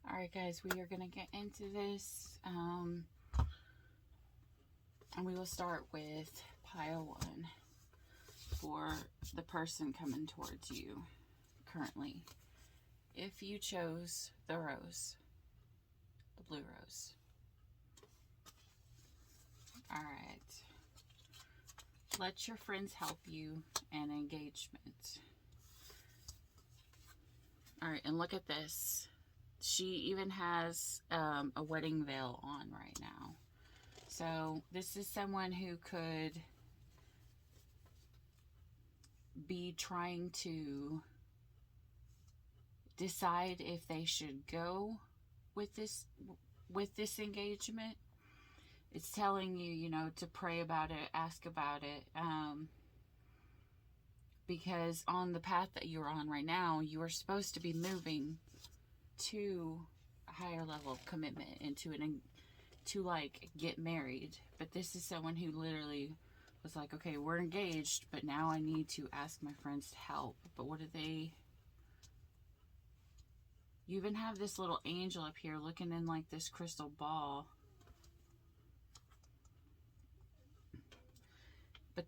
Alright guys, we are going to get into this. And we will start with pile 1 for the person coming towards you currently. If you chose the rose, the blue rose. Alright. Let your friends help you and engagement. Alright, and look at this. She even has a wedding veil on right now. So this is someone who could be trying to decide if they should go with this engagement. It's telling you, you know, to pray about it, ask about it, because on the path that you're on right now, you are supposed to be moving to a higher level of commitment and to like get married. But this is someone who literally was like, okay, we're engaged, but now I need to ask my friends to help. But what do they... You even have this little angel up here looking in like this crystal ball. But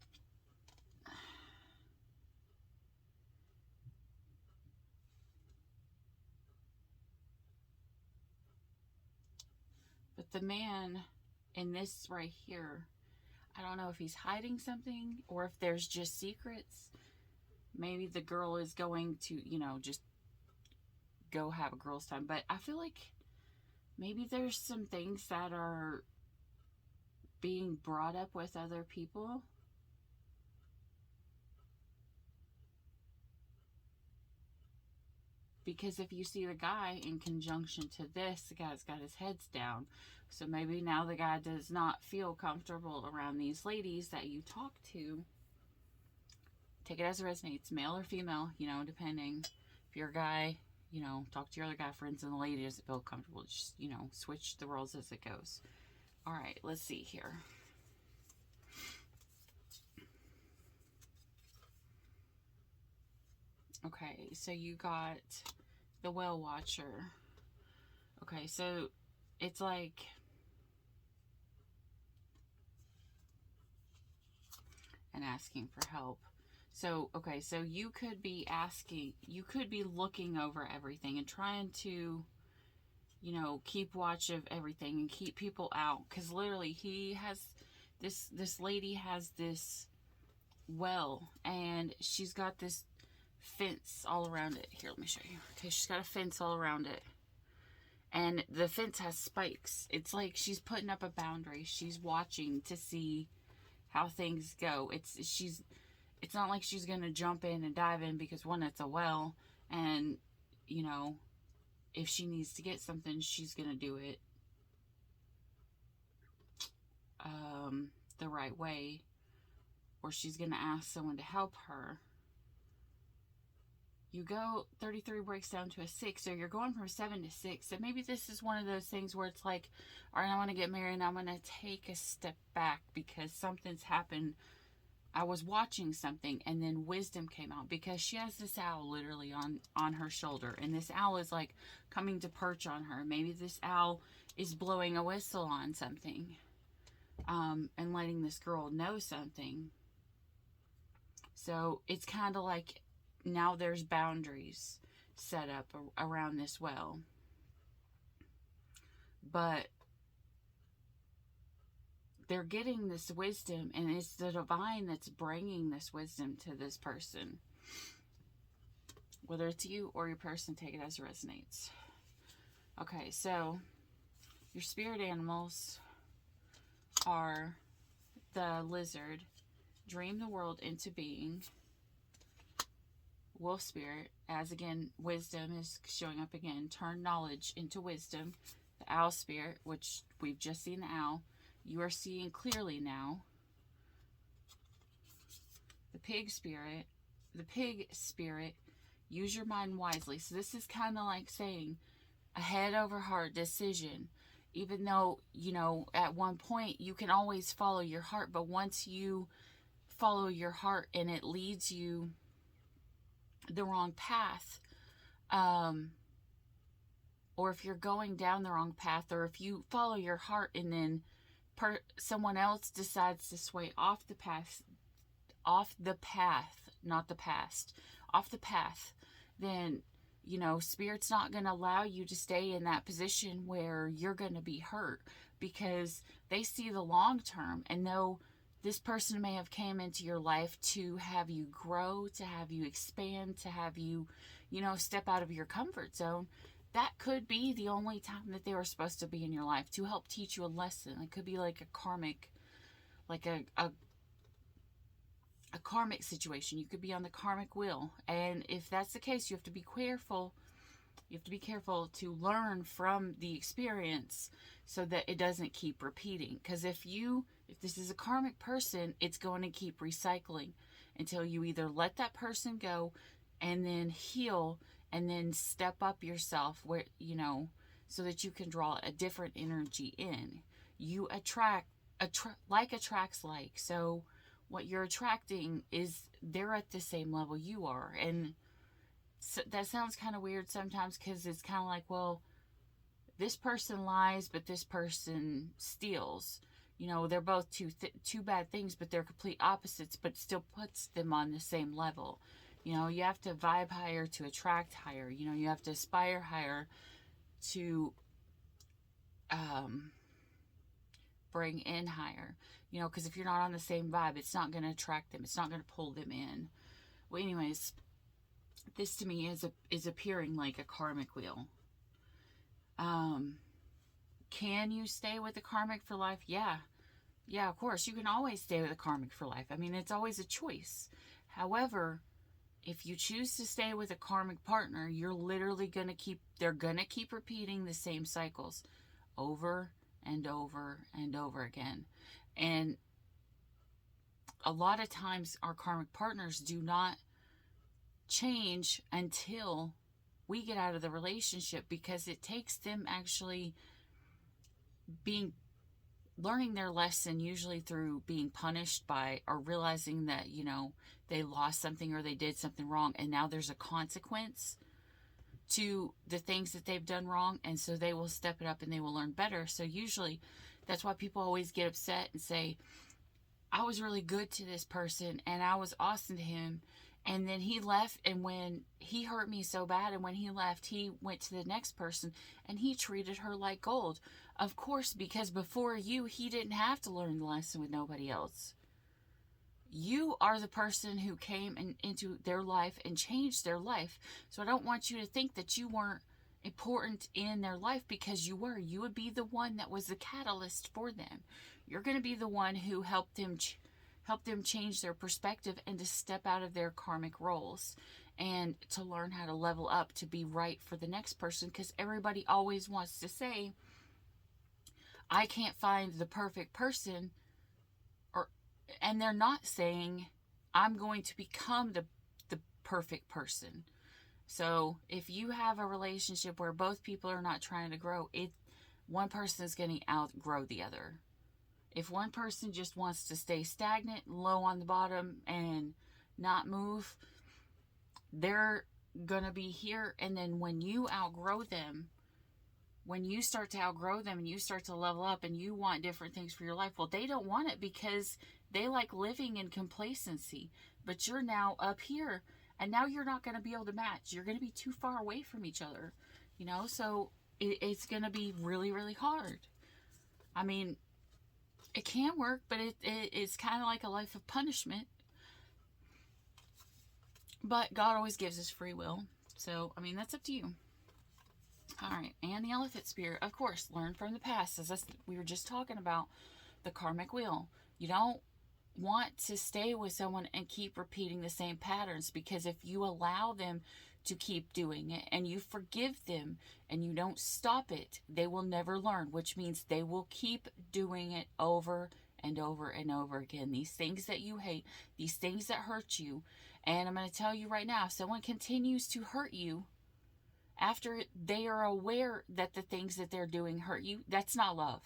the man in this right here, I don't know if he's hiding something or if there's just secrets. Maybe the girl is going to, you know, just go have a girl's time. But I feel like maybe there's some things that are being brought up with other people. Because if you see the guy in conjunction to this, the guy's got his heads down. So maybe now the guy does not feel comfortable around these ladies that you talk to. Take it as it resonates, male or female, you know, depending. If you're a guy, you know, talk to your other guy friends, and the lady doesn't feel comfortable. Just, you know, switch the roles as it goes. All right, let's see here. Okay, so you got the Whale Watcher. Okay, so it's like... and asking for help. So, okay, so you could be asking, you could be looking over everything and trying to, you know, keep watch of everything and keep people out. Because literally, he has, this lady has this well, and she's got this fence all around it. Here, let me show you. Okay, she's got a fence all around it. And the fence has spikes. It's like she's putting up a boundary. She's watching to see how things go. It's not like she's gonna jump in and dive in, because one, it's a well, and you know, if she needs to get something, she's gonna do it the right way, or she's gonna ask someone to help her. You go 33 breaks down to a 6, so you're going from 7 to 6. So maybe this is one of those things where it's like, all right, I want to get married and I'm going to take a step back because something's happened. I was watching something, and then wisdom came out, because she has this owl literally on her shoulder, and this owl is like coming to perch on her. Maybe this owl is blowing a whistle on something, and letting this girl know something. So it's kind of like, now there's boundaries set up around this well. But they're getting this wisdom, and it's the divine that's bringing this wisdom to this person. Whether it's you or your person, take it as it resonates. Okay, so your spirit animals are the lizard, dream the world into being, wolf spirit, as again, wisdom is showing up again, turn knowledge into wisdom, the owl spirit, which we've just seen the owl, you are seeing clearly now, the pig spirit, use your mind wisely. So this is kind of like saying a head over heart decision, even though, you know, at one point you can always follow your heart, but once you follow your heart and it leads you the wrong path, or if you're going down the wrong path, or if you follow your heart and then someone else decides to sway off the path, not the past, off the path, then, Spirit's not going to allow you to stay in that position where you're going to be hurt, because they see the long term and know this person may have came into your life to have you grow, to have you expand, to have you, step out of your comfort zone. That could be the only time that they were supposed to be in your life, to help teach you a lesson. It could be like a karmic, like a karmic situation. You could be on the karmic wheel. And if that's the case, you have to be careful. You have to be careful to learn from the experience so that it doesn't keep repeating. Because if this is a karmic person, it's going to keep recycling until you either let that person go and then heal and then step up yourself where, so that you can draw a different energy in. You like attracts like. So what you're attracting is they're at the same level you are. And so that sounds kind of weird sometimes, because it's kind of like, well, this person lies, but this person steals. They're both two bad things, but they're complete opposites, but still puts them on the same level. You have to vibe higher to attract higher. You have to aspire higher to bring in higher. Because if you're not on the same vibe, it's not going to attract them. It's not going to pull them in. Well, anyways, this to me is appearing like a karmic wheel. Can you stay with the karmic for life? Yeah, of course. You can always stay with a karmic for life. I mean, it's always a choice. However, if you choose to stay with a karmic partner, you're literally they're going to keep repeating the same cycles over and over and over again. And a lot of times our karmic partners do not change until we get out of the relationship, because it takes them actually learning their lesson, usually through being punished by, or realizing that, they lost something or they did something wrong, and now there's a consequence to the things that they've done wrong, and so they will step it up and they will learn better. So usually that's why people always get upset and say, I was really good to this person and I was awesome to him, and then he left, and when he hurt me so bad, and when he left, he went to the next person and he treated her like gold. Of course, because before you, he didn't have to learn the lesson with nobody else. You are the person who came into their life and changed their life. So I don't want you to think that you weren't important in their life, because you were. You would be the one that was the catalyst for them. You're going to be the one who helped them change their perspective and to step out of their karmic roles and to learn how to level up to be right for the next person. Because everybody always wants to say, I can't find the perfect person, and they're not saying, I'm going to become the perfect person. So if you have a relationship where both people are not trying to grow, one person is going to outgrow the other. If one person just wants to stay stagnant, low on the bottom, and not move, they're going to be here. And then when you outgrow them, when you start to outgrow them and you start to level up and you want different things for your life, well, they don't want it because they like living in complacency. But you're now up here, and now you're not going to be able to match. You're going to be too far away from each other, so it's going to be really, really hard. I mean, it can work, but it's kind of like a life of punishment. But God always gives us free will. So, I mean, that's up to you. All right, and the elephant spirit, of course, learn from the past. As we were just talking about the karmic wheel. You don't want to stay with someone and keep repeating the same patterns, because if you allow them to keep doing it and you forgive them and you don't stop it, they will never learn, which means they will keep doing it over and over and over again. These things that you hate, these things that hurt you. And I'm going to tell you right now, if someone continues to hurt you after they are aware that the things that they're doing hurt you, that's not love.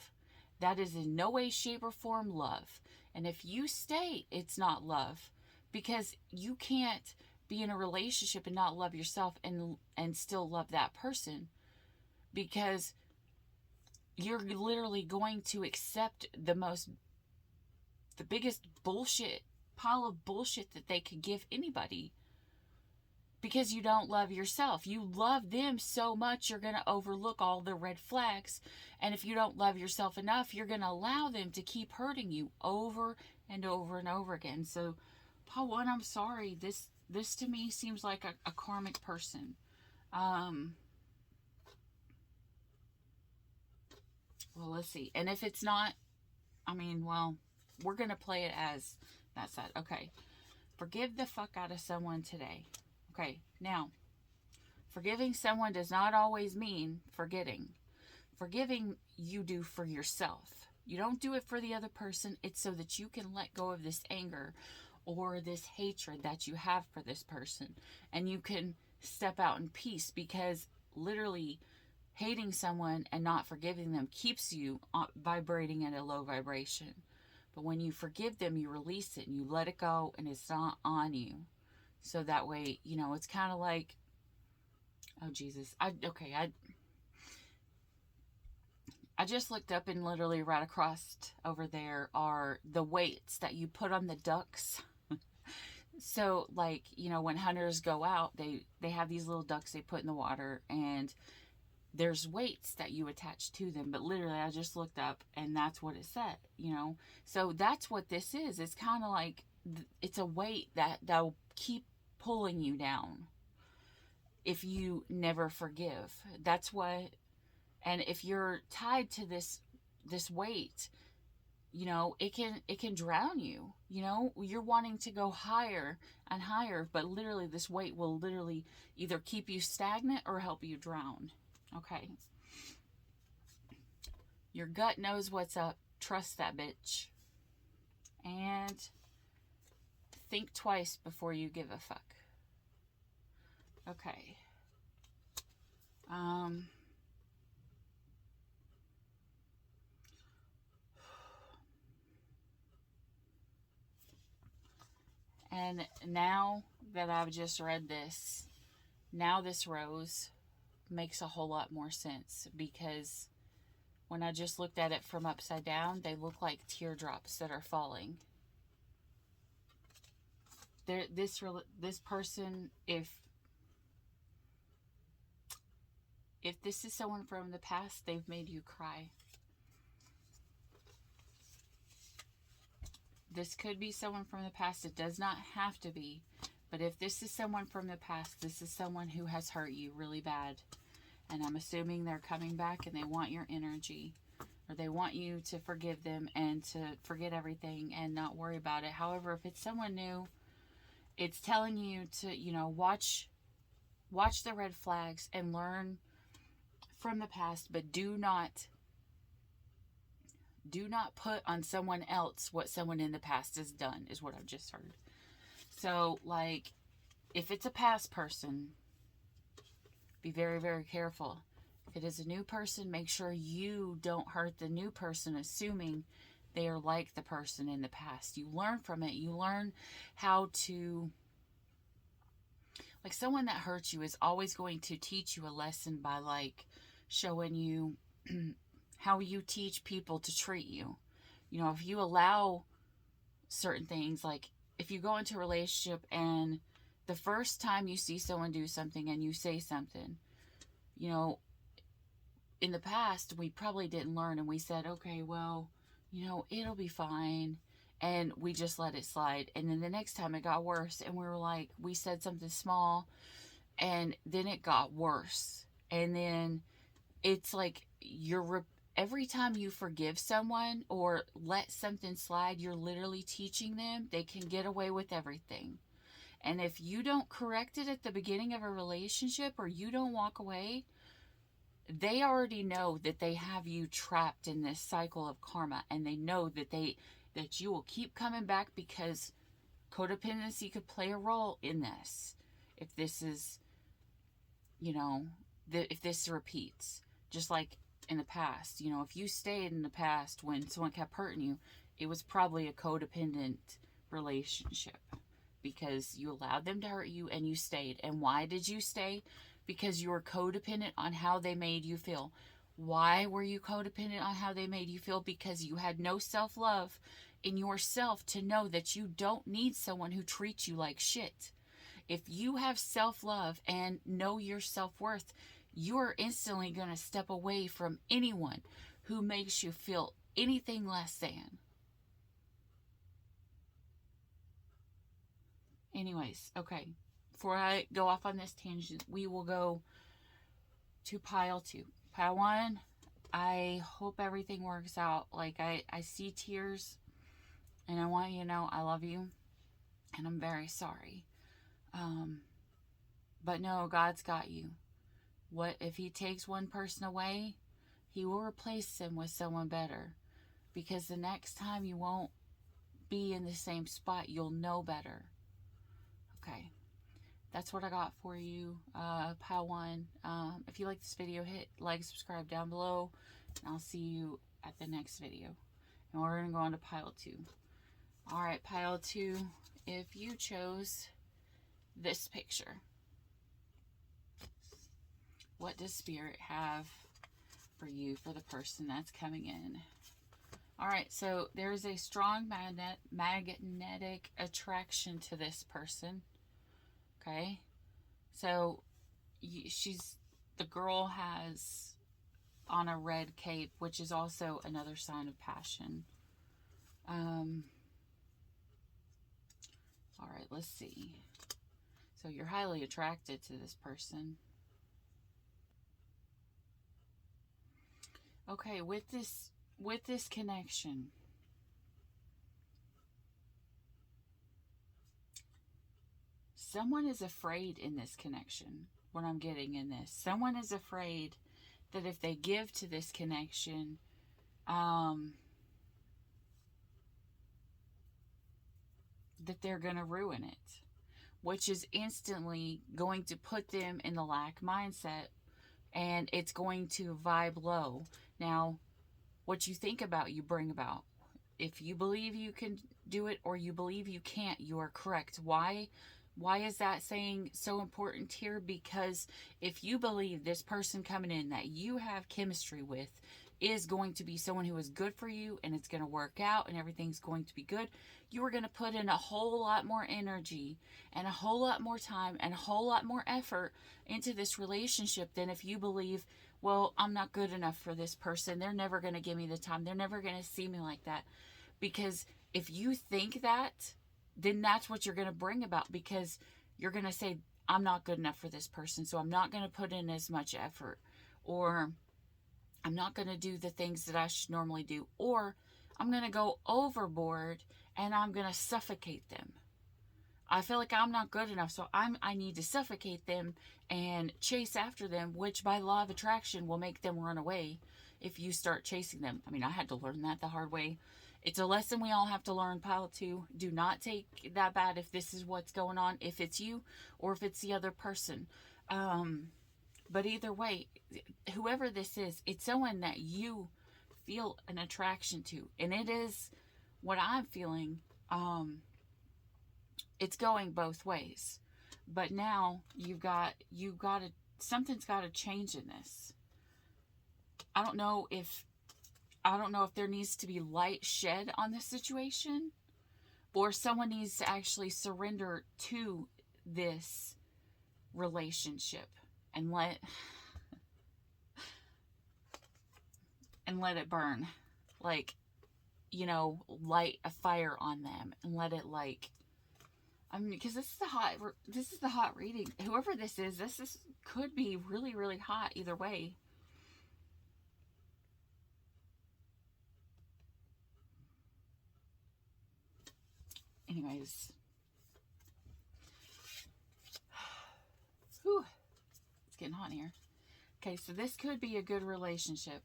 That is in no way, shape, or form love. And if you stay, it's not love, because you can't be in a relationship and not love yourself and still love that person. because you're literally going to accept the biggest bullshit, pile of bullshit that they could give anybody, because you don't love yourself. You love them so much, you're going to overlook all the red flags. And if you don't love yourself enough, you're going to allow them to keep hurting you over and over and over again. So, Paul 1, I'm sorry. This to me seems like a karmic person. Well, let's see. And if it's not, I mean, well, we're going to play it as that's that. Okay. Forgive the fuck out of someone today. Okay, now, forgiving someone does not always mean forgetting. Forgiving you do for yourself. You don't do it for the other person. It's so that you can let go of this anger or this hatred that you have for this person. And you can step out in peace, because literally hating someone and not forgiving them keeps you vibrating at a low vibration. But when you forgive them, you release it and you let it go, and it's not on you. So that way, you know, it's kind of like, oh, Jesus. I just looked up, and literally right across over there are the weights that you put on the ducks. So, like, you know, when hunters go out, they have these little ducks they put in the water, and there's weights that you attach to them. But literally, I just looked up, and that's what it said, you know. So that's what this is. It's kind of like, it's a weight that'll keep pulling you down if you never forgive. That's what. And if you're tied to this weight, you know, it can drown you. You know, you're wanting to go higher and higher, but literally this weight will literally either keep you stagnant or help you drown. Okay. Your gut knows what's up. Trust that bitch. And think twice before you give a fuck. Okay. And now that I've just read this, now this rose makes a whole lot more sense, because when I just looked at it from upside down, they look like teardrops that are falling. This person, if this is someone from the past, they've made you cry. This could be someone from the past. It does not have to be. But if this is someone from the past, this is someone who has hurt you really bad. And I'm assuming they're coming back and they want your energy. Or they want you to forgive them and to forget everything and not worry about it. However, if it's someone new, it's telling you to, you know, watch the red flags and learn from the past, but do not put on someone else what someone in the past has done, is what I've just heard. So, like, if it's a past person, be very, very careful. If it is a new person, make sure you don't hurt the new person, assuming they are like the person in the past. You learn from it. You learn how to, like, someone that hurts you is always going to teach you a lesson by, like, showing you how you teach people to treat you. You know, if you allow certain things, like if you go into a relationship and the first time you see someone do something and you say something, you know, in the past, we probably didn't learn, and we said, okay, well, you know, it'll be fine. And we just let it slide. And then the next time it got worse, and we were like, we said something small, and then it got worse. And then it's like every time you forgive someone or let something slide, you're literally teaching them they can get away with everything. And if you don't correct it at the beginning of a relationship, or you don't walk away, they already know that they have you trapped in this cycle of karma, and they know that you will keep coming back, because codependency could play a role in this. If this is, you know, if this repeats, just like in the past, you know, if you stayed in the past when someone kept hurting you, it was probably a codependent relationship, because you allowed them to hurt you and you stayed. And why did you stay? because you were codependent on how they made you feel. Why were you codependent on how they made you feel? Because you had no self-love in yourself to know that you don't need someone who treats you like shit. If you have self-love and know your self-worth, you're instantly going to step away from anyone who makes you feel anything less than. Anyways, okay. Before I go off on this tangent, we will go to pile 2. Pile 1, I hope everything works out. Like, I see tears, and I want you to know I love you, and I'm very sorry. But no, God's got you. What if he takes one person away? He will replace them with someone better. Because the next time you won't be in the same spot, you'll know better. Okay. That's what I got for you, pile 1. If you like this video, hit like, subscribe down below, and I'll see you at the next video. And we're going to go on to pile 2. Alright, pile 2, if you chose this picture, what does Spirit have for you, for the person that's coming in? Alright, so there's a strong magnetic attraction to this person. Okay, so the girl has on a red cape, which is also another sign of passion. All right, let's see. So you're highly attracted to this person. Okay, with this connection, someone is afraid in this connection. What I'm getting in this, someone is afraid that if they give to this connection, that they're going to ruin it, which is instantly going to put them in the lack mindset, and it's going to vibe low. Now, what you think about, you bring about. If you believe you can do it or you believe you can't, you are correct. Why is that saying so important here? Because if you believe this person coming in that you have chemistry with is going to be someone who is good for you and it's going to work out and everything's going to be good, you are going to put in a whole lot more energy and a whole lot more time and a whole lot more effort into this relationship than if you believe, well, I'm not good enough for this person. They're never going to give me the time. They're never going to see me like that. Because if you think that, then that's what you're going to bring about, because you're going to say, I'm not good enough for this person, so I'm not going to put in as much effort, or I'm not going to do the things that I should normally do, or I'm going to go overboard and I'm going to suffocate them. I feel like I'm not good enough, so I need to suffocate them and chase after them, which by law of attraction will make them run away if you start chasing them. I mean, I had to learn that the hard way. It's a lesson we all have to learn, pile 2. Do not take that bad if this is what's going on, if it's you or if it's the other person. But either way, whoever this is, it's someone that you feel an attraction to. And it is what I'm feeling. It's going both ways. But now something's got to change in this. I don't know if there needs to be light shed on this situation, or someone needs to actually surrender to this relationship and let it burn. Like, light a fire on them and let it, I mean, because this is the hot reading. Whoever this is could be really, really hot either way. Anyways. Whew. It's getting hot in here. Okay, so this could be a good relationship.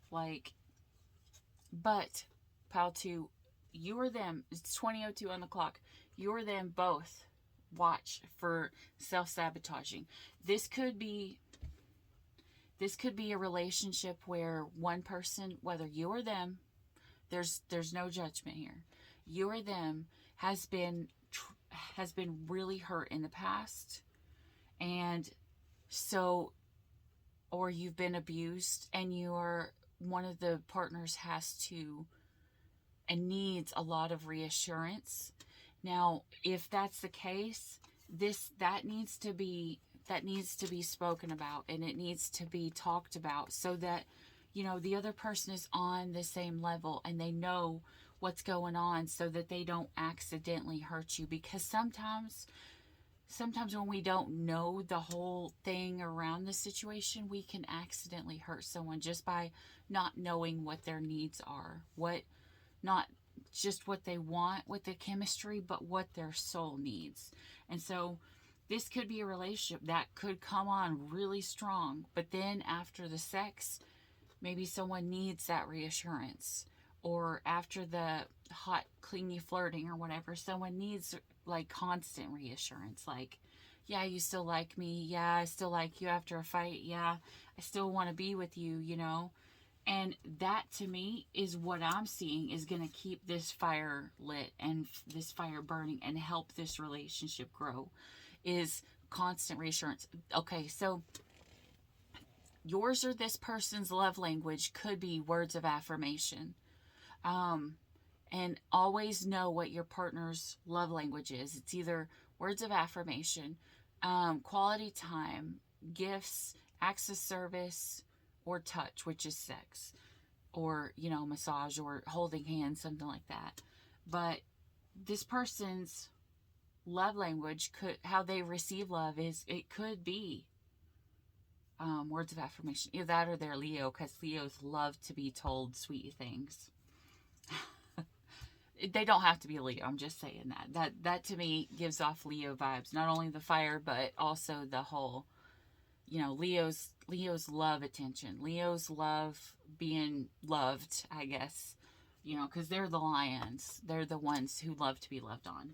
But, pile 2, you or them, it's 20:02 on the clock. You or them both watch for self-sabotaging. This could be a relationship where one person, whether you or them, there's no judgment here. You or them has been really hurt in the past, and so or you've been abused, and one of the partners has to and needs a lot of reassurance. Now, if that's the case, that needs to be spoken about, and it needs to be talked about, so that the other person is on the same level and they know what's going on, so that they don't accidentally hurt you. Because sometimes when we don't know the whole thing around the situation, we can accidentally hurt someone just by not knowing what their needs are, not just what they want with the chemistry, but what their soul needs. And so this could be a relationship that could come on really strong, but then after the sex, maybe someone needs that reassurance. Or after the hot, clingy flirting or whatever, someone needs like constant reassurance. Like, yeah, you still like me. Yeah, I still like you after a fight. Yeah, I still want to be with you, And that, to me, is what I'm seeing is going to keep this fire lit and this fire burning and help this relationship grow, is constant reassurance. Okay, so yours or this person's love language could be words of affirmation. And always know what your partner's love language is. It's either words of affirmation, quality time, gifts, acts of service, or touch, which is sex, or massage, or holding hands, something like that. But this person's love language, how they receive love, it could be words of affirmation. Either that or they're Leo, because Leos love to be told sweet things. They don't have to be a Leo. I'm just saying that to me gives off Leo vibes. Not only the fire, but also the whole, Leos love attention. Leos love being loved, I guess, because they're the lions. They're the ones who love to be loved on.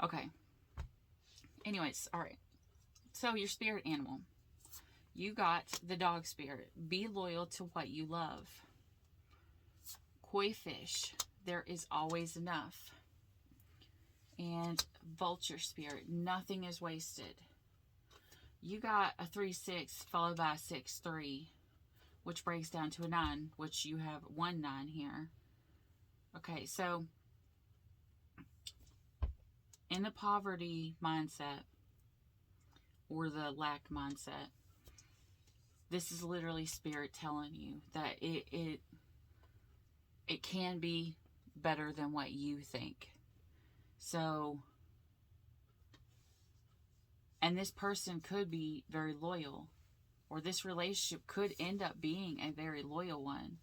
Okay. Anyways, all right. So your spirit animal. You got the dog spirit. Be loyal to what you love. Koi fish. There is always enough. And vulture spirit. Nothing is wasted. You got a 3-6 followed by a 6-3, which breaks down to a 9, which you have 1 9 here. Okay, so in the poverty mindset or the lack mindset, this is literally spirit telling you that it can be better than what you think. So, and this person could be very loyal, or this relationship could end up being a very loyal one,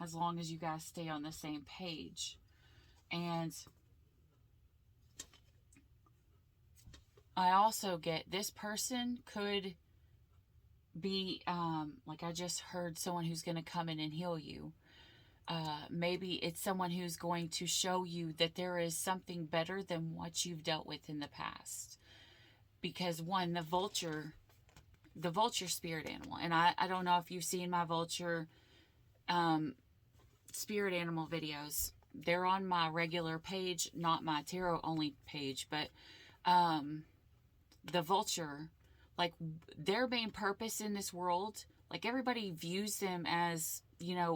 as long as you guys stay on the same page. And I also get this person could be, like I just heard, someone who's going to come in and heal you. Maybe it's someone who's going to show you that there is something better than what you've dealt with in the past. Because one, the vulture spirit animal, and I don't know if you've seen my vulture spirit animal videos. They're on my regular page, not my tarot only page, but the vulture, like their main purpose in this world, like everybody views them as,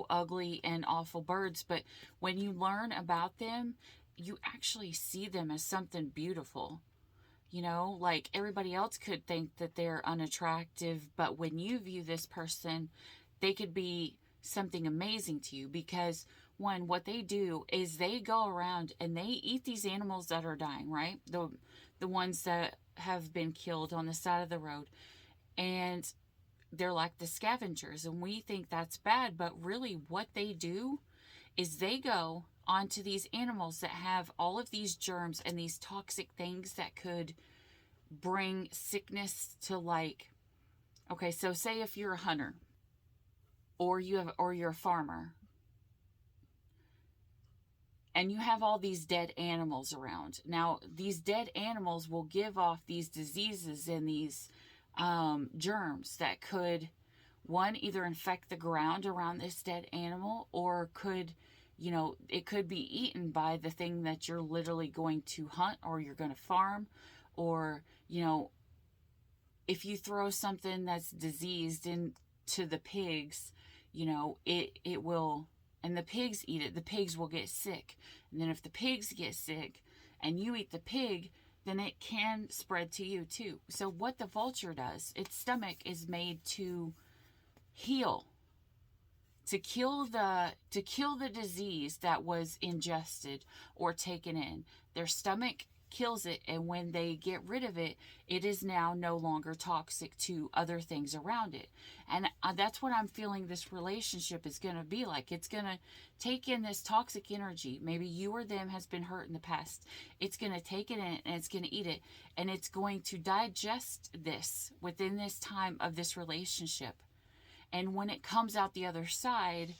ugly and awful birds, but when you learn about them, you actually see them as something beautiful. Like everybody else could think that they're unattractive, but when you view this person, they could be something amazing to you. Because one, what they do is they go around and they eat these animals that are dying, right? The ones that have been killed on the side of the road. And they're like the scavengers, and we think that's bad, but really what they do is they go onto these animals that have all of these germs and these toxic things that could bring sickness to, like, okay, so say if you're a hunter or you're a farmer and you have all these dead animals around. Now, these dead animals will give off these diseases and these germs that could, one, either infect the ground around this dead animal, or could, it could be eaten by the thing that you're literally going to hunt or you're going to farm, or, if you throw something that's diseased into the pigs, you know, it will, and the pigs eat it, the pigs will get sick. And then if the pigs get sick and you eat the pig, then it can spread to you too. So what the vulture does, its stomach is made to heal, to kill the disease that was ingested or taken in. Their stomach kills it, and when they get rid of it, it is now no longer toxic to other things around it. And that's what I'm feeling this relationship is going to be like. It's going to take in this toxic energy. Maybe you or them has been hurt in the past. It's going to take it in and it's going to eat it, and it's going to digest this within this time of this relationship. And when it comes out the other side,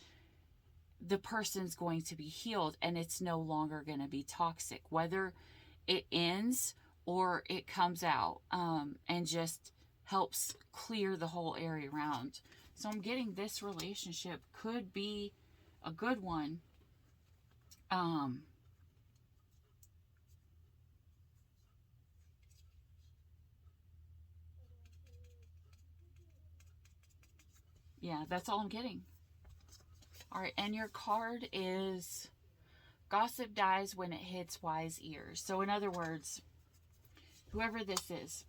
the person's going to be healed, and it's no longer going to be toxic, whether it ends or it comes out, and just helps clear the whole area around. So I'm getting this relationship could be a good one. Yeah, that's all I'm getting. All right, and your card is gossip dies when it hits wise ears. So in other words, whoever this is,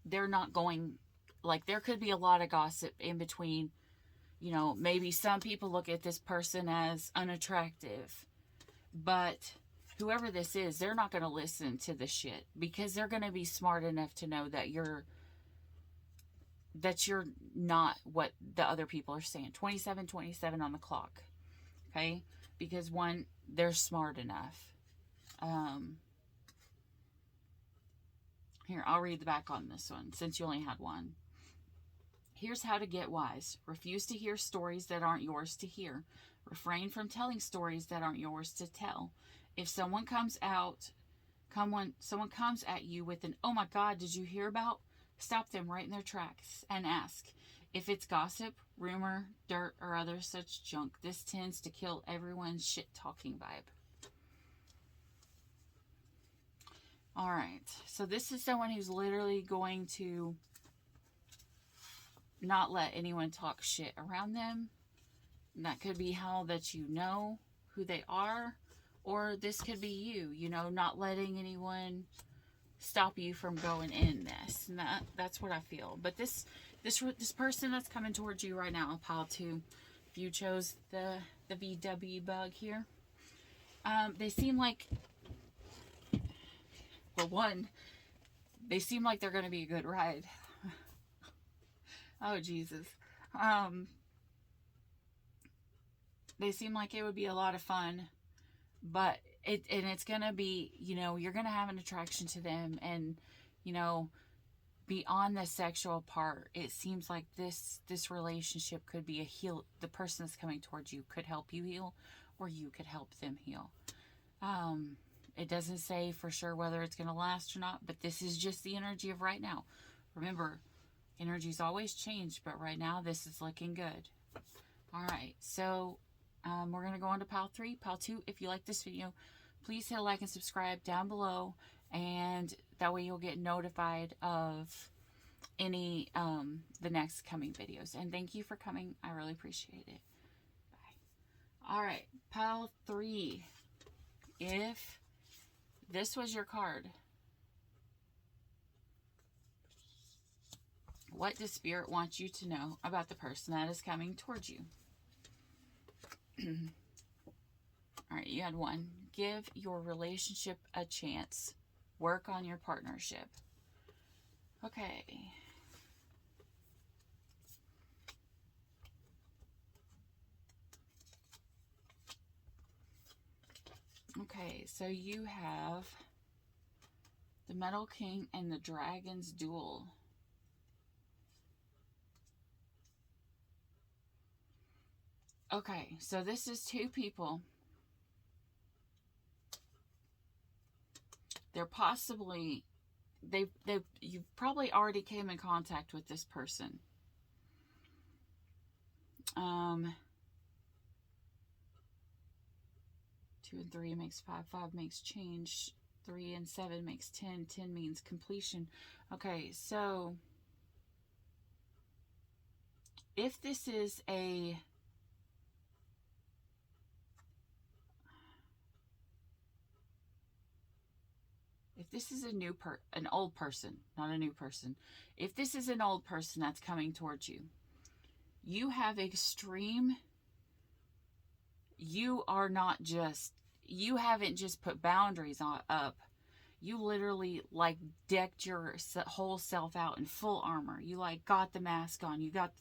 they're not going, like, there could be a lot of gossip in between. You know, maybe some people look at this person as unattractive, but whoever this is, they're not going to listen to the shit, because they're going to be smart enough to know that you're not what the other people are saying. 27 on the clock. Okay? Because one, they're smart enough. Here, I'll read the back on this one, since you only had one. Here's how to get wise. Refuse to hear stories that aren't yours to hear. Refrain from telling stories that aren't yours to tell. If someone comes at you with an, "Oh my God, did you hear about?" Stop them right in their tracks and ask. If it's gossip, rumor, dirt, or other such junk, this tends to kill everyone's shit-talking vibe. All right, so this is someone who's literally going to not let anyone talk shit around them. And that could be how that you know who they are, or this could be you, not letting anyone stop you from going in this. And that's what I feel. But this person that's coming towards you right now, pile 2, if you chose the VW bug here, they seem like, well, one, they seem like they're going to be a good ride. Oh, Jesus. They seem like it would be a lot of fun, but it's going to be, you're going to have an attraction to them, and, beyond the sexual part, it seems like this relationship could be a heal. The person that's coming towards you could help you heal, or you could help them heal. It doesn't say for sure whether it's going to last or not, but this is just the energy of right now. Remember, energies always change, but right now this is looking good. All right, so we're going to go on to pile 3. Pile 2, if you like this video, please hit like and subscribe down below, and that way you'll get notified of any the next coming videos. And thank you for coming. I really appreciate it. Bye. All right, pile 3. If this was your card, what does Spirit want you to know about the person that is coming towards you? All right, you had 1. Give your relationship a chance. Work on your partnership. Okay. Okay, so you have the Metal King and the Dragon's Duel. Okay, so this is 2 people. They're possibly, you've probably already came in contact with this person. 2 and 3 makes 5. 5 makes change. 3 and 7 makes 10. 10 means completion. Okay, so if this is a an old person, not a new person. If this is an old person that's coming towards you, you have extreme, you haven't just put boundaries up. You literally like decked your whole self out in full armor. You like got the mask on. You got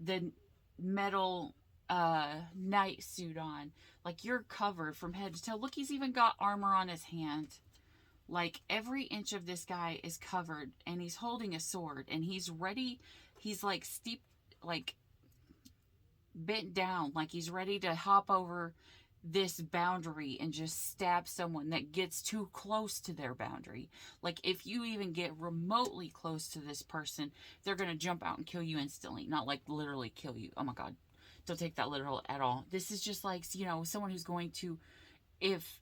the metal night suit on. Like you're covered from head to toe. Look, he's even got armor on his hand. Like every inch of this guy is covered, and he's holding a sword, and he's ready. He's like like bent down, like he's ready to hop over this boundary and just stab someone that gets too close to their boundary. Like if you even get remotely close to this person, they're going to jump out and kill you instantly. Not like literally kill you. Oh my God. Don't take that literal at all. This is just like, someone who's going to, if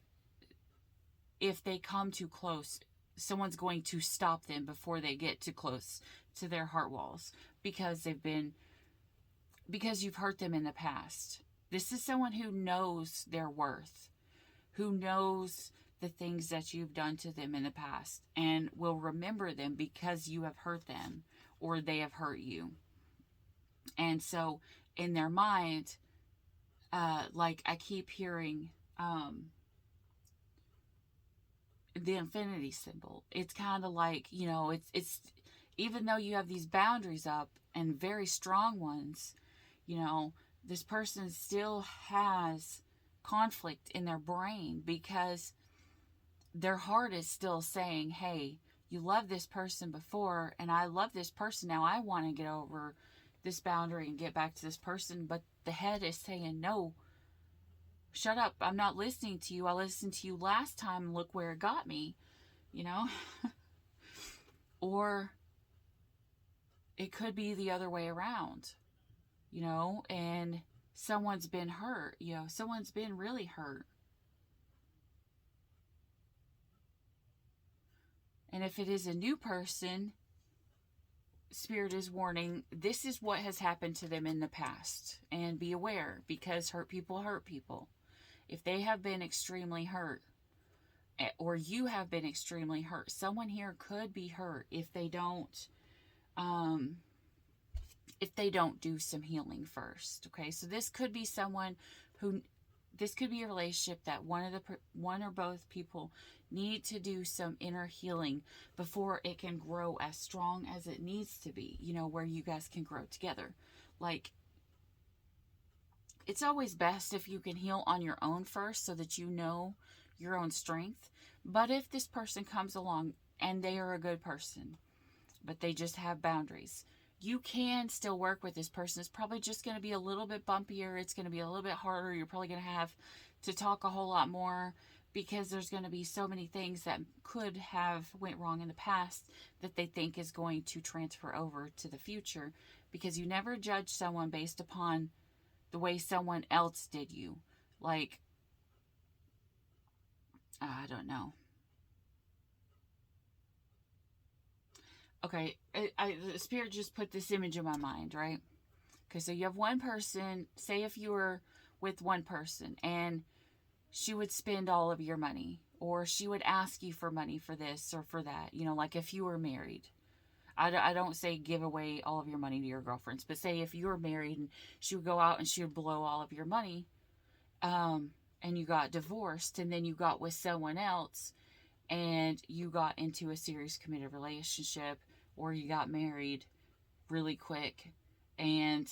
they come too close, someone's going to stop them before they get too close to their heart walls because you've hurt them in the past. This is someone who knows their worth, who knows the things that you've done to them in the past and will remember them because you have hurt them or they have hurt you. And so in their mind, like I keep hearing the infinity symbol. It's kind of like, it's even though you have these boundaries up and very strong ones, this person still has conflict in their brain because their heart is still saying, hey, you loved this person before and I love this person now. I want to get over this boundary and get back to this person. But the head is saying, no, shut up. I'm not listening to you. I listened to you last time. Look where it got me, or it could be the other way around. And someone's been hurt, someone's been really hurt. And if it is a new person, Spirit is warning, this is what has happened to them in the past. And be aware, because hurt people hurt people. If they have been extremely hurt, or you have been extremely hurt, someone here could be hurt if they don't do some healing first. Okay, so this could be this could be a relationship that one or both people need to do some inner healing before it can grow as strong as it needs to be, where you guys can grow together. Like, it's always best if you can heal on your own first so that you know your own strength. But if this person comes along and they are a good person, but they just have boundaries, you can still work with this person. It's probably just going to be a little bit bumpier. It's going to be a little bit harder. You're probably going to have to talk a whole lot more because there's going to be so many things that could have went wrong in the past that they think is going to transfer over to the future, because you never judge someone based upon the way someone else did you. Like, I don't know. Okay, the Spirit just put this image in my mind, right? Okay, so you have one person, say if you were with one person and she would spend all of your money, or she would ask you for money for this or for that, like if you were married. I don't say give away all of your money to your girlfriends, but say if you were married and she would go out and she would blow all of your money, and you got divorced and then you got with someone else and you got into a serious committed relationship, or you got married really quick, and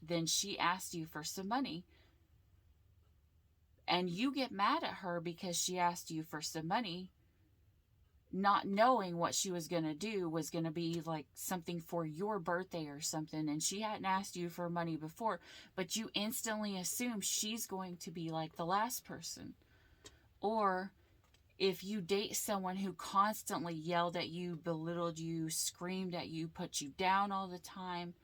then she asked you for some money, and you get mad at her because she asked you for some money, not knowing what she was going to do was going to be like something for your birthday or something, and she hadn't asked you for money before, but you instantly assume she's going to be like the last person. Or if you date someone who constantly yelled at you, belittled you, screamed at you, put you down all the time,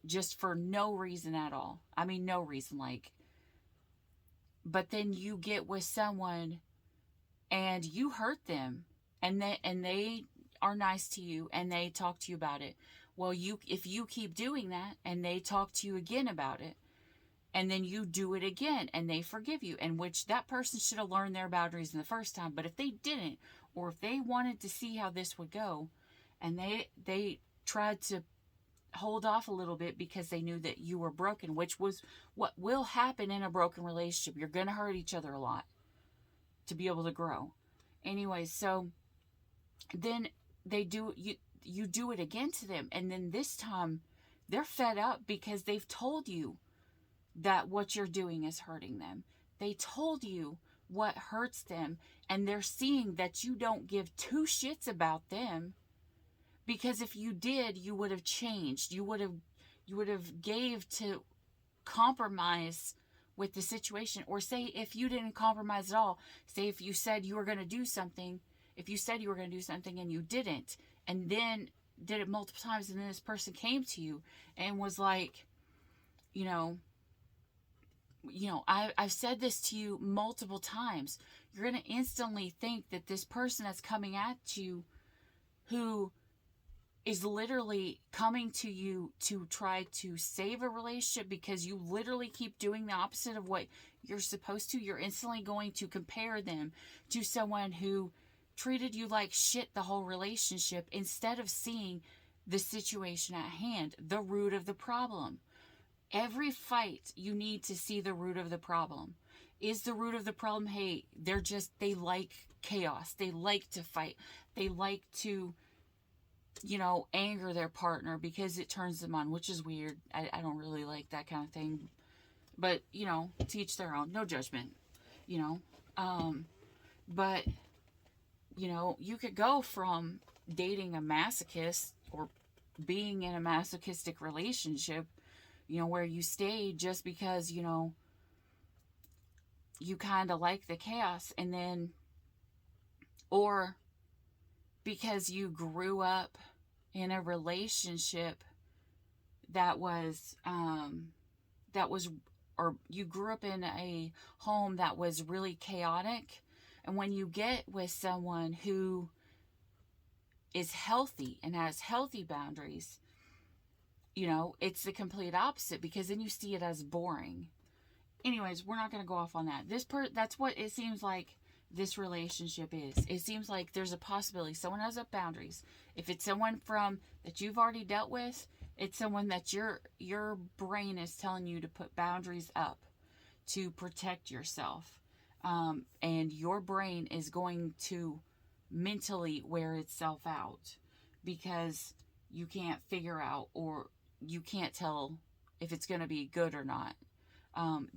just for no reason at all. I mean, no reason, but then you get with someone and you hurt them, and they are nice to you and they talk to you about it. Well, if you keep doing that and they talk to you again about it, and then you do it again and they forgive you, and which that person should have learned their boundaries in the first time, but if they didn't, or if they wanted to see how this would go, and they tried to hold off a little bit because they knew that you were broken, which was what will happen in a broken relationship. You're going to hurt each other a lot to be able to grow. Anyways, so then you do it again to them, and then this time they're fed up because they've told you that what you're doing is hurting them. They told you what hurts them, and they're seeing that you don't give two shits about them, because if you did, you would have changed. You would have gave to compromise with the situation. Or say if you didn't compromise at all, say if you said you were going to do something, if you said you were going to do something and you didn't, and then did it multiple times, and then this person came to you and was like, I've said this to you multiple times. You're going to instantly think that this person that's coming at you, who is literally coming to you to try to save a relationship because you literally keep doing the opposite of what you're supposed to, you're instantly going to compare them to someone who treated you like shit the whole relationship, instead of seeing the situation at hand, the root of the problem. Every fight, you need to see the root of the problem. Is the root of the problem, hey, they like chaos. They like to fight. They like to, anger their partner because it turns them on, which is weird. I don't really like that kind of thing. But, to each their own. No judgment, But, you could go from dating a masochist or being in a masochistic relationship, where you stay just because, you kind of like the chaos, and then, or because you grew up in a relationship that was, or you grew up in a home that was really chaotic, and when you get with someone who is healthy and has healthy boundaries, it's the complete opposite, because then you see it as boring. Anyways, we're not going to go off on that. That's what it seems like this relationship is. It seems like there's a possibility someone has up boundaries. If it's someone that you've already dealt with, it's someone that your brain is telling you to put boundaries up to protect yourself. And your brain is going to mentally wear itself out because you can't figure out, or you can't tell if it's going to be good or not.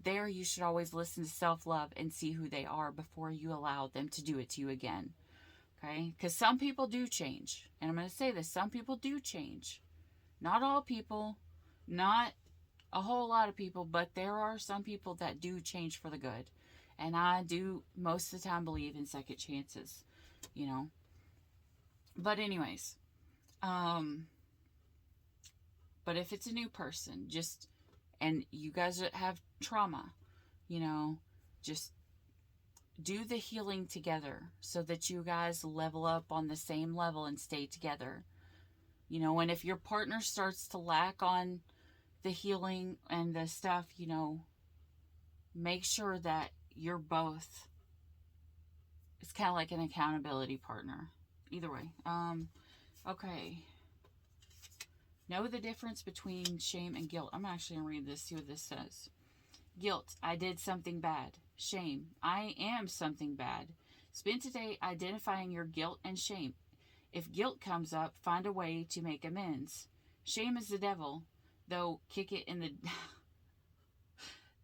There, you should always listen to self-love and see who they are before you allow them to do it to you again. Okay? Because some people do change. And I'm going to say this. Some people do change. Not all people. Not a whole lot of people. But there are some people that do change for the good. And I do, most of the time, believe in second chances. But anyways. But if it's a new person, and you guys have trauma, just do the healing together so that you guys level up on the same level and stay together. And if your partner starts to lack on the healing and the stuff, make sure that you're both, it's kind of like an accountability partner. Either way. Okay. Know the difference between shame and guilt. I'm actually going to read this, see what this says. Guilt, I did something bad. Shame, I am something bad. Spend today identifying your guilt and shame. If guilt comes up, find a way to make amends. Shame is the devil, though, kick it in the...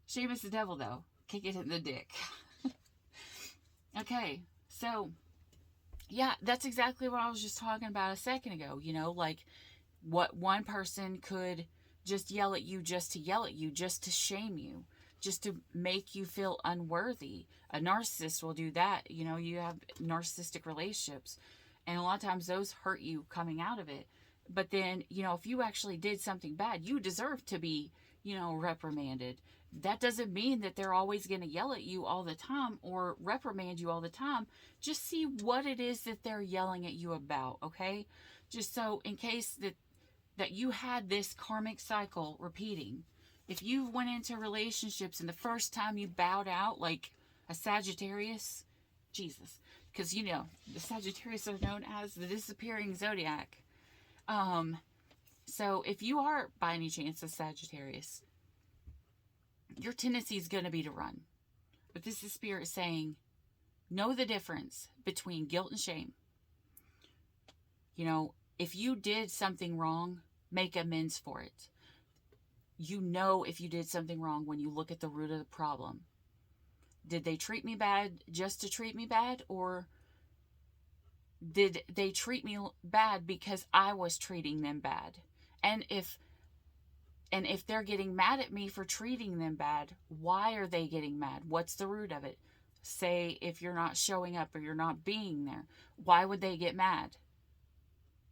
Shame is the devil, though. Kick it in the dick. Okay, so, yeah, that's exactly what I was just talking about a second ago. Like... what one person could just yell at you just to yell at you, just to shame you, just to make you feel unworthy. A narcissist will do that. You have narcissistic relationships, and a lot of times those hurt you coming out of it. But then, if you actually did something bad, you deserve to be, reprimanded. that doesn't mean that they're always going to yell at you all the time or reprimand you all the time. Just see what it is that they're yelling at you about, okay? Just so in case that you had this karmic cycle repeating. If you went into relationships and the first time you bowed out like a Sagittarius, Jesus, because the Sagittarius are known as the disappearing zodiac. So if you are by any chance a Sagittarius, your tendency is going to be to run. But this is Spirit saying, know the difference between guilt and shame. If you did something wrong, make amends for it. If you did something wrong when you look at the root of the problem. Did they treat me bad just to treat me bad? Or did they treat me bad because I was treating them bad? And if they're getting mad at me for treating them bad, why are they getting mad? What's the root of it? Say if you're not showing up or you're not being there, why would they get mad?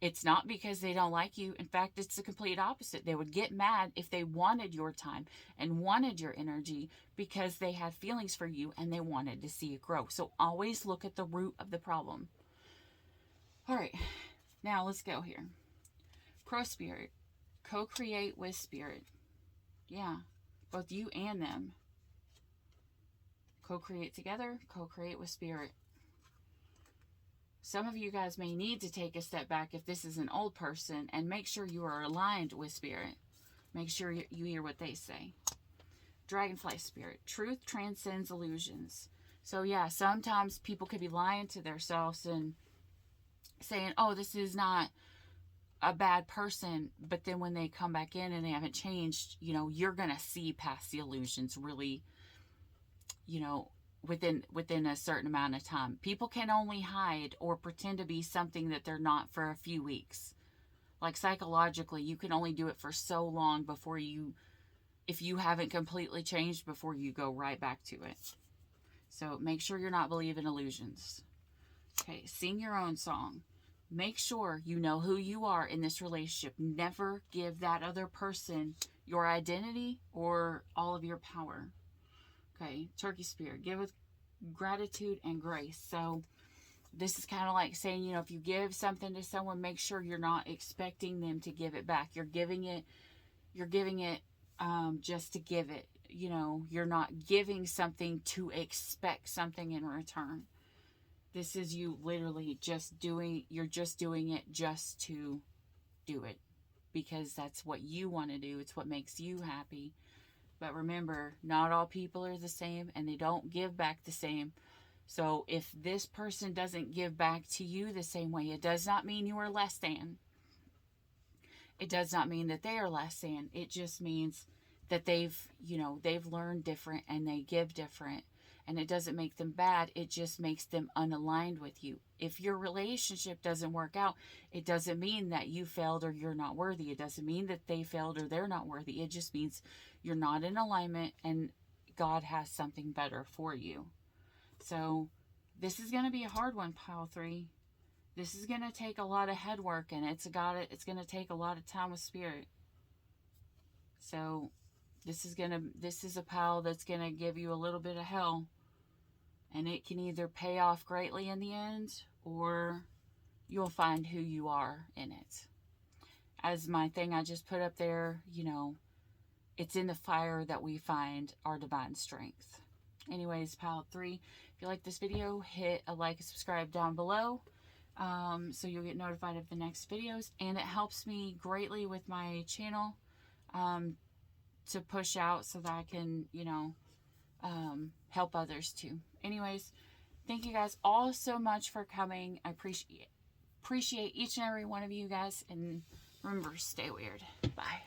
It's not because they don't like you. In fact, it's the complete opposite. They would get mad if they wanted your time and wanted your energy because they had feelings for you and they wanted to see it grow. So always look at the root of the problem. All right, now let's go here. Crow Spirit, co-create with Spirit. Yeah, both you and them. Co-create together, co-create with Spirit. Some of you guys may need to take a step back if this is an old person and make sure you are aligned with Spirit. Make sure you hear what they say. Dragonfly Spirit. Truth transcends illusions. So yeah, sometimes people could be lying to themselves and saying, oh, this is not a bad person. But then when they come back in and they haven't changed, you're going to see past the illusions really, within a certain amount of time. People can only hide or pretend to be something that they're not for a few weeks. Like psychologically, you can only do it for so long before if you haven't completely changed, before you go right back to it. So make sure you're not believing illusions. Okay, sing your own song. Make sure you know who you are in this relationship. Never give that other person your identity or all of your power. Okay, Turkey Spirit, give with gratitude and grace. So this is kind of like saying, if you give something to someone, make sure you're not expecting them to give it back. You're giving it just to give it. You're not giving something to expect something in return. This is you literally you're just doing it just to do it. Because that's what you want to do. It's what makes you happy. But remember, not all people are the same and they don't give back the same. So if this person doesn't give back to you the same way, it does not mean you are less than. It does not mean that they are less than. It just means that they've learned different and they give different. And it doesn't make them bad. It just makes them unaligned with you. If your relationship doesn't work out, it doesn't mean that you failed or you're not worthy. It doesn't mean that they failed or they're not worthy. It just means you're not in alignment and God has something better for you. So this is going to be a hard one, Pile 3. This is going to take a lot of head work and it's going to take a lot of time with Spirit. So this is a pile that's going to give you a little bit of hell. And it can either pay off greatly in the end, or you'll find who you are in it. As my thing I just put up there, it's in the fire that we find our divine strength. Anyways, Pile 3, if you like this video, hit a like and subscribe down below. So you'll get notified of the next videos. And it helps me greatly with my channel. To push out so that I can, help others too. Anyways, thank you guys all so much for coming. I appreciate each and every one of you guys. And remember, stay weird. Bye.